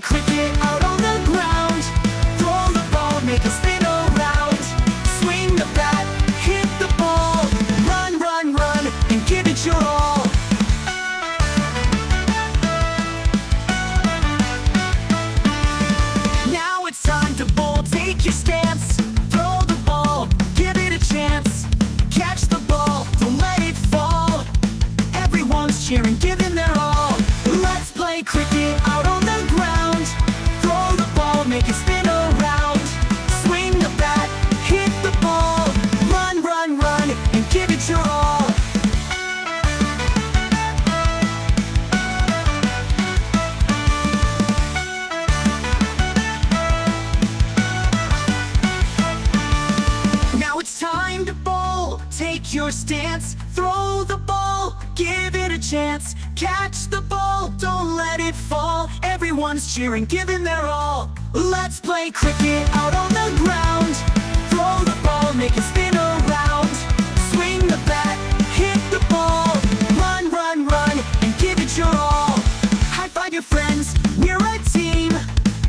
cricket out on the ground. Throw the ball, make a spin around. Swing the bat, hit the ball. Run, run, run, and give it your all. Now it's time to bowl, take your stance. Throw the ball, give it a chance. Catch the ball, don't let it fall. Everyone's cheering, giving their all. Let's play cricket out on the ground. Throw the ball, make it spin around. Swing the bat, hit the ball. Run, run, run, and give it your all. Now it's time to bowl, take your stance. Throw the ball, give it a chance. Catch the ball, don't let it fall. Everyone's cheering, giving their all. Let's play cricket out on the ground. Throw the ball, make it spin around. Swing the bat, hit the ball. Run, run, run, and give it your all. High five your friends, we're a team.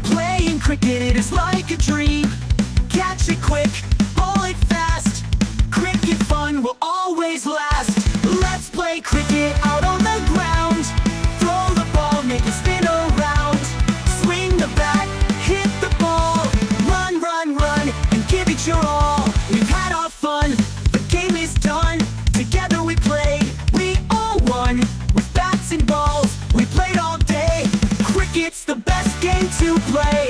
Playing cricket is like a dream. Catch it quick, bowl it fast. Cricket fun will always last. Let's play cricket out on the ground. Throw the ball, make it spin around. Swing the bat, hit the ball. Run, run, run, and give it your all. We've had our fun, the game is done. Together we played, we all won. With bats and balls, we played all day. Cricket's the best game to play.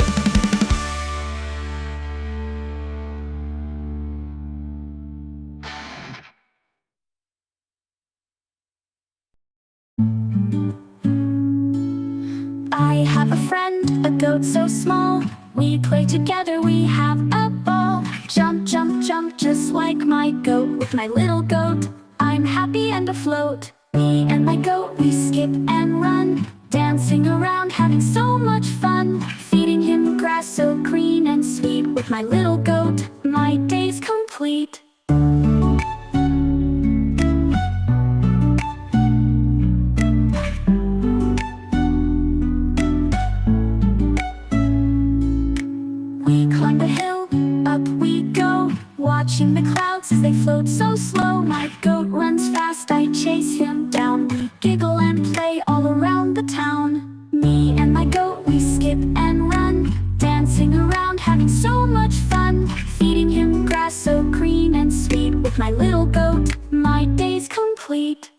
I have a friend, a goat so small. We play together, we have a ball. Jump, jump, jump, just like my goat. With my little goat, I'm happy and afloat. Me and my goat, we skip and run. Dancing around, having so much fun. Feeding him grass so green and sweet. With my little goat, my day's complete. We climb the hill, up we go. Watching the clouds as they float so slow. My goat runs fast, I chase him down. We giggle and play all around the town. Me and my goat, we skip and run. Dancing around, having so much fun. Feeding him grass so green and sweet. With my little goat, my day's complete.